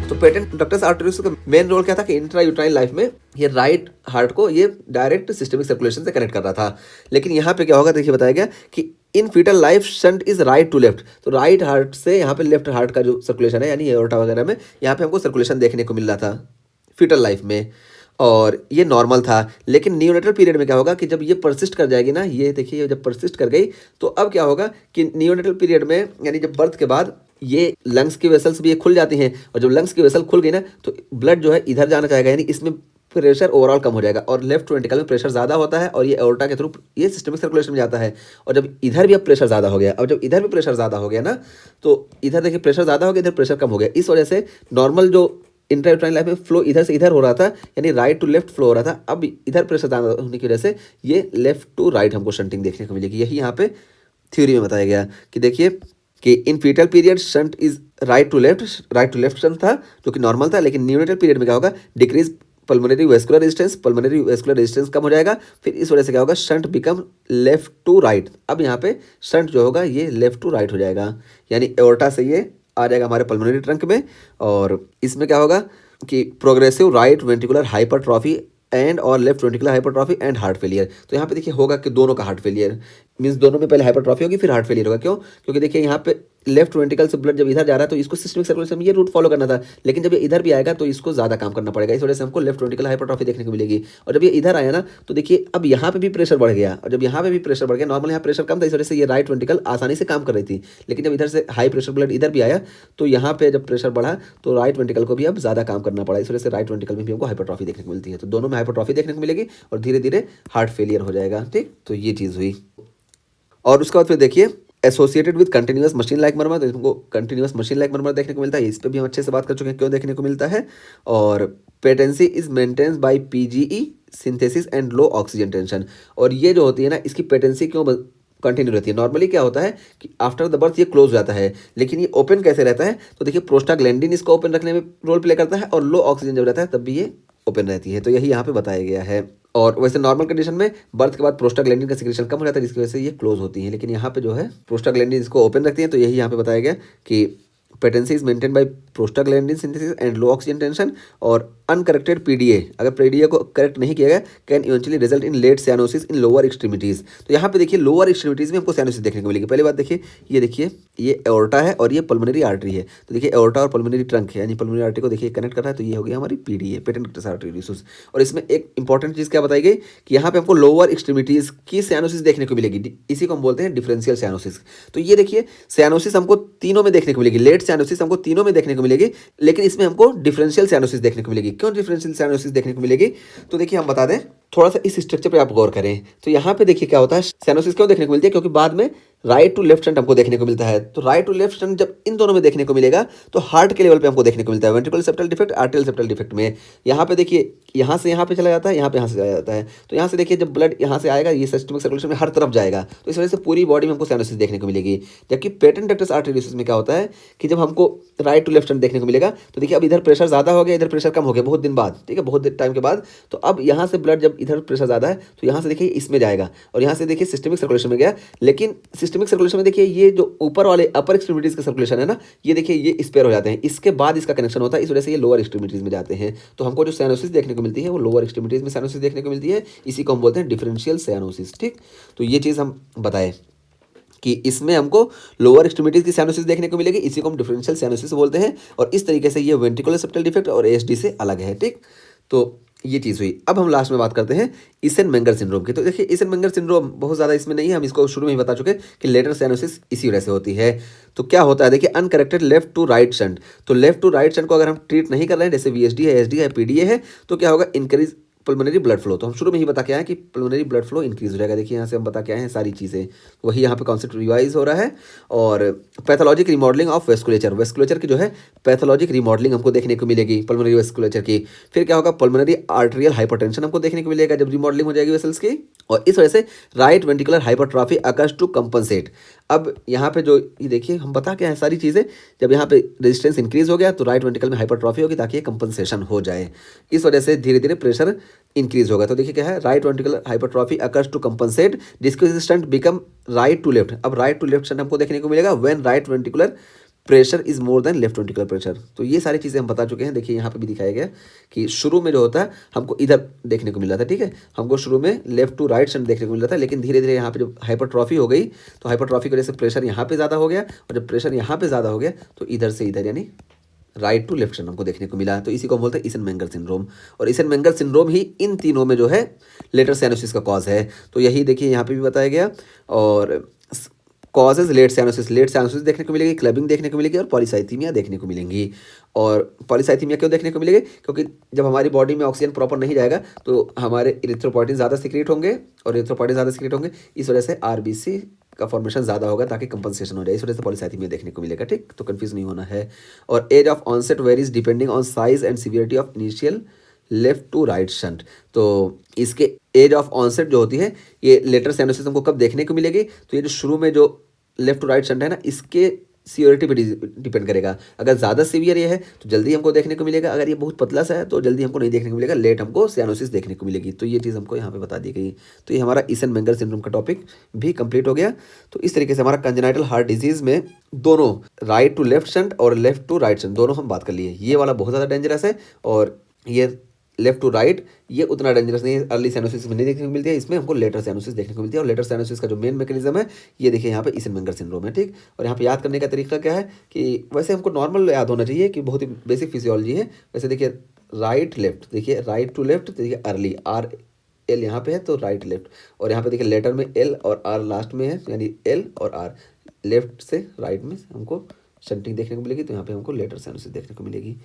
तो patent ductus आर्टेरियोस का main role क्या था कि इंट्रा यूट्राइन लाइफ में ये राइट हार्ट को ये डायरेक्ट सिस्टमिक सर्कुलेशन से कनेक्ट कर रहा था। लेकिन यहाँ पे क्या होगा, देखिए बताया गया कि in fetal life shunt is right to left, तो राइट हार्ट से यहाँ पे लेफ्ट हार्ट का जो सर्कुलेशन है यानी एओर्टा वगैरह में यहाँ पे हमको सर्कुलेशन देखने को मिल रहा था फीटल लाइफ में, और ये नॉर्मल था। लेकिन नियोनेटल पीरियड में क्या होगा कि जब ये परसिस्ट कर जाएगी ना, ये देखिए जब परसिस्ट कर गई तो अब क्या होगा कि नियोनेटल पीरियड में यानी जब बर्थ के बाद ये लंग्स की वेसल्स भी ये खुल जाती हैं, और जब लंग्स की वेसल खुल गई ना तो ब्लड जो है इधर जाना चाहेगा, यानी इसमें प्रेशर ओवरऑल कम हो जाएगा, और लेफ्ट वेंट्रिकल में प्रेशर ज़्यादा होता है और ये एओर्टा के थ्रू ये सिस्टमिक सर्कुलेशन में जाता है। और जब इधर भी अब प्रेशर ज़्यादा हो गया, अब जब इधर भी प्रेशर ज़्यादा हो गया ना, तो इधर देखिए प्रेशर ज़्यादा हो गया, इधर प्रेशर कम हो गया। इस वजह से नॉर्मल जो इंट्रायूट्राइन लाइफ में फ्लो इधर से इधर हो रहा था, यानी राइट टू लेफ्ट फ्लो हो रहा था, अब इधर प्रेशर ज़्यादा होने की वजह से ये लेफ्ट टू राइट हमको शंटिंग देखने को मिलेगी। यही यहाँ पे थ्योरी में बताया गया कि देखिए कि in fetal period shunt is right to left shunt था जो कि नॉर्मल था। लेकिन न्यूनेटल पीरियड में क्या होगा, डिक्रीज पल्मोनरी वेस्कुलर रेजिस्टेंस कम हो जाएगा, फिर इस वजह से क्या होगा, shunt become left to right. अब यहाँ पे शंट जो होगा ये लेफ्ट टू राइट हो जाएगा, यानी एओर्टा से ये आ जाएगा हमारे पल्मोनरी ट्रंक में, और इसमें क्या होगा कि progressive right ventricular hypertrophy and और left ventricular hypertrophy and heart failure. तो यहाँ पे देखिए होगा कि दोनों का हार्ट फेलियर, मीन्स दोनों में पहले हाइपरट्रॉफी होगी फिर हार्ट फेलियर होगा। क्यों? क्योंकि देखिए यहाँ पे लेफ्ट वेंट्रिकल से ब्लड जब इधर जा रहा है तो इसको सिस्टमिक सर्कुलेशन में ये रूट फॉलो करना था, लेकिन जब ये इधर भी आएगा तो इसको ज़्यादा काम करना पड़ेगा, इस वजह से हमको लेफ्ट वेंट्रिकल हाइपरट्रॉफी देखने को मिलेगी। और जब ये इधर आया ना तो देखिए अब यहाँ पे भी प्रेशर बढ़ गया, और जब यहाँ पे भी प्रेशर बढ़ गया, नॉर्मल यहाँ प्रेशर कम था इस वजह से ये राइट वेंट्रिकल आसानी से काम कर रही थी, लेकिन जब इधर से हाई प्रेशर ब्लड इधर भी आया तो यहाँ पे जब प्रेशर बढ़ा तो राइट वेंट्रिकल को भी अब ज़्यादा काम करना पड़ा, इस वजह से राइट वेंट्रिकल में भी हमको हाइपरट्रॉफी देखने को मिलती है। तो दोनों में हाइपरट्रॉफी देखने को मिलेगी और धीरे धीरे हार्ट फेलियर हो जाएगा। ठीक, तो ये चीज़ हुई। और उसके बाद फिर देखिए associated with continuous machine like murmur, तो इसको कंटिन्यूअस मशीन लाइक मर्मर देखने को मिलता है, इस पर भी हम अच्छे से बात कर चुके हैं क्यों देखने को मिलता है। और patency is maintains by PGE synthesis and low oxygen tension, और ये जो होती है ना इसकी पेटेंसी क्यों कंटिन्यू रहती है। नॉर्मली क्या होता है कि आफ्टर द बर्थ ये क्लोज हो जाता है, लेकिन ये ओपन कैसे रहता है, तो देखिए प्रोस्टाग्लैंडिन इसको ओपन रखने में रोल प्ले करता है, और लो ऑक्सीजन जब रहता है तब भी ये ओपन रहती है, तो यही यहाँ पे बताया गया है। और वैसे नॉर्मल कंडीशन में बर्थ के बाद प्रोस्टाग्लैंडिन का सिक्रेशन कम हो जाता है जिसकी वजह से ये क्लोज होती है, लेकिन यहाँ पे जो है प्रोस्टाग्लैंडिन इसको ओपन रखती है, तो यही यहाँ पे बताया गया कि patency is maintain by prostaglandin synthesis and low oxygen tension. और अनकरेक्टेड पीडीए, अगर पीडीए को करेक्ट नहीं किया गया, can eventually result in late cyanosis in lower extremities. तो यहाँ पे देखिए लोअर एक्सट्रीमिटीज में हमको साइनोसिस देखने को मिलेगी। पहली बात देखिए ये एओर्टा है और ये पल्मोनरी आर्टरी है, तो देखिए एओर्टा और पल्मोनरी ट्रंक है, यानी पल्मोनरी आर्टरी को देखिए कनेक्ट कर रहा है, तो ये हो गई हमारी पीडीए, पेटेंट डक्टस आर्टेरियोस। और इसमें एक इंपॉर्टेंट चीज़ क्या बताई गई कि यहाँ पे हमको लोअर एक्सट्रीमिटीज की साइनोसिस देखने को मिलेगी, इसी को हम बोलते हैं डिफरेंशियल साइनोसिस। तो ये देखिए साइनोसिस हमको तीनों में देखने को मिलेगी, लेट साइनोसिस हमको तीनों में देखने को मिलेगी, लेकिन इसमें हमको डिफरेंशियल साइनोसिस देखने को मिलेगी। क्यों डिफरेंशियल साइनोसिस देखने को मिलेगी, तो देखिए हम बता दें थोड़ा सा इस स्ट्रक्चर पे आप गौर करें। तो यहाँ पे देखिए क्या होता है, साइनोसिस क्यों देखने को मिलती है, क्योंकि बाद में राइट टू लेफ्ट शंट हमको देखने को मिलता है। तो राइट टू लेफ्ट शंट जब इन दोनों में देखने को मिलेगा तो हार्ट के लेवल पे हमको देखने को मिलता है, ventricular septal defect, arterial septal defect में। यहाँ पे देखिए यहाँ से यहाँ पे चला जाता है, यहाँ पे यहाँ से चला जाता है, तो यहाँ से देखिए जब ब्लड यहाँ से आएगा ये सिस्टमिक सर्कुलेशन में हर तरफ जाएगा, तो इस वजह से पूरी बॉडी में हमको साइनोसिस देखने को मिलेगी। जबकि पेटेंट डक्टस आर्टेरियोस में क्या होता है कि जब हमको राइट टू लेफ्ट शंट देखने को मिलेगा तो देखिए अब इधर प्रेशर ज़्यादा हो गया, इधर प्रेशर कम हो गया बहुत दिन बाद, ठीक है, बहुत टाइम के बाद। तो अब यहाँ से ब्लड जब इधर प्रेशर ज़्यादा है तो यहाँ से देखिए इसमें जाएगा, और यहाँ से देखिए सिस्टमिक सर्कुलेशन में गया, लेकिन सिस्टमिक सर्कुलेशन में देखिए ये जो ऊपर वाले अपर एक्सट्रीमिटीज का सर्कुलेशन है ना, ये देखिए ये स्पेयर हो जाते हैं, इसके बाद इसका कनेक्शन होता है, इस वजह से ये लोअर एक्सट्रीमिटीज में जाते हैं। तो हमको जो साइनोसिस देखने को मिलती है वो लोअर एक्सट्रीमिटीज में साइनोसिस देखने को मिलती है, इसी को हम बोलते हैं डिफरेंशियल साइनोसिस। ठीक, तो ये चीज़ हम बताएं कि इसमें हमको लोअर एक्सट्रीमिटीज की साइनोसिस देखने को मिलेगी, इसी को हम डिफरेंशियल साइनोसिस बोलते हैं, और इस तरीके से ये वेंट्रिकुलर सेप्टल डिफेक्ट और एएसडी से अलग है। ठीक, तो ये चीज़ हुई। अब हम लास्ट में बात करते हैं ईसेन-मेंगर सिंड्रोम की। तो देखिए ईसेन-मेंगर सिंड्रोम बहुत ज़्यादा इसमें नहीं है, हम इसको शुरू में ही बता चुके कि लेटर साइनोसिस इसी वजह से होती है। तो क्या होता है देखिए, uncorrected left to right shunt. तो लेफ्ट टू राइट शंट को अगर हम ट्रीट नहीं कर रहे हैं, जैसे वीएसडी है, एसडी है, पीडीए है, तो क्या होगा, इंक्रीज पल्मोनरी ब्लड फ्लो। तो हम शुरू में ही बता के आए हैं कि पल्मोनरी ब्लड फ्लो इंक्रीज हो जाएगा। देखिए यहाँ से हम बता के आए हैं सारी चीज़ें, वही यहाँ पे कॉन्सेप्ट रिवाइज हो रहा है। और पैथोलॉजिक रिमॉडलिंग ऑफ वेस्कुलेचर की जो है पैथोलॉजिक रिमॉडलिंग हमको देखने को मिलेगी पल्मोनरी वेस्कुलेचर की। फिर क्या होगा, पल्मोनरी आर्टेरियल हाइपरटेंशन हमको देखने को मिलेगा जब रिमॉडलिंग हो जाएगी वेसल्स की, और इस वजह से right ventricular hypertrophy occurs to compensate. अब यहाँ पे जो ये देखिए हम बता के आए सारी चीज़ें, जब यहाँ पे रेजिस्टेंस इंक्रीज हो गया तो राइट वेंट्रिकल में हाइपरट्रॉफी होगी ताकि ये कंपनसेशन हो जाए, इस वजह से धीरे धीरे प्रेशर इंक्रीज होगा। तो देखिए क्या है, right ventricular hypertrophy occurs to compensate decrease shunt become right to left. अब राइट टू लेफ्ट स्टंट हमको देखने को मिलेगा when right ventricular pressure is more than left ventricular pressure. तो ये सारी चीज़ें हम बता चुके हैं। देखिए यहाँ पे भी दिखाया गया कि शुरू में जो होता है हमको इधर देखने को मिल रहा था, ठीक है, हमको शुरू में लेफ्ट टू राइट शंट देखने को मिल रहा था, लेकिन धीरे धीरे यहाँ पे जब हाइपरट्रॉफी हो गई तो हाइपरट्रॉफी की वजह से प्रेशर यहाँ पे ज़्यादा हो गया, और जब प्रेशर यहाँ पे ज़्यादा हो गया तो इधर से इधर यानी राइट टू लेफ्ट शंट हमको देखने को मिला। तो इसी को हम बोलते हैं ईसन-मेंगर सिंड्रोम, और ईसन-मेंगर सिंड्रोम ही इन तीनों में जो है लेटर साइनोसिस का कॉज है। तो यही देखिए यहाँ पे भी बताया गया। और कॉजेज लेट साइनोसिस देखने को मिलेगी, क्लबिंग देखने को मिलेगी, और पॉलीसाइथीमिया देखने को मिलेंगी। और पॉलीसाइथीमिया क्यों देखने को मिलेगी? क्योंकि जब हमारी बॉडी में ऑक्सीजन प्रॉपर नहीं जाएगा तो हमारे इरिथ्रोपोइटिन ज़्यादा सिक्रेट होंगे, और इरिथ्रोपोइटिन ज़्यादा सिक्रेट होंगे, इस वजह से आरबीसी का फॉर्मेशन ज़्यादा होगा ताकि कंपनसेशन हो जाए, इस वजह से पॉलीसाइथीमिया देखने को मिलेगा, ठीक, तो कंफ्यूज नहीं होना है। और age of onset varies depending on size and severity of initial left to right shunt. तो इसके एज ऑफ ऑनसेट जो होती है, ये लेटर साइनोसिस हमको कब देखने को मिलेगी? तो ये जो शुरू में जो लेफ्ट टू राइट शंट है ना, इसके सीवियरिटी पे डिपेंड करेगा। अगर ज़्यादा सीवियर ये है तो जल्दी हमको देखने को मिलेगा, अगर ये बहुत पतला सा है तो जल्दी हमको नहीं देखने को मिलेगा, लेट हमको साइनोसिस देखने को मिलेगी। तो ये चीज़ हमको यहाँ पे बता दी गई। तो ये हमारा ईसन-मेंगर सिंड्रोम का टॉपिक भी कंप्लीट हो गया। तो इस तरीके से हमारा कंजेनाइटल हार्ट डिजीज़ में दोनों राइट टू लेफ्ट शंट और लेफ्ट टू राइट शंट दोनों हम बात कर लिए। ये वाला बहुत ज़्यादा डेंजरस है, और ये लेफ्ट टू राइट ये उतना डेंजरस नहीं है। अर्ली साइनोसिस में नहीं देखने को मिलती है, इसमें हमको लेटर साइनोसिस देखने को मिलती है। और लेटर साइनोसिस का जो मेन मैकेनिज्म है ये देखिए यहाँ पे ईसन-मेंगर सिंड्रोम है, ठीक। और यहाँ पे याद करने का तरीका क्या है कि वैसे हमको नॉर्मल याद होना चाहिए कि बहुत ही बेसिक फिजियोलॉजी है। वैसे देखिए राइट लेफ्ट, देखिए राइट टू लेफ्ट, देखिए अर्ली आर एल यहाँ पे है तो राइट लेफ्ट, और यहाँ पे देखिए लेटर में एल और आर लास्ट में है, यानी एल और आर, लेफ्ट से राइट में हमको शंटिंग देखने को मिलेगी, तो यहाँ पे हमको लेटर साइनोसिस देखने को मिलेगी।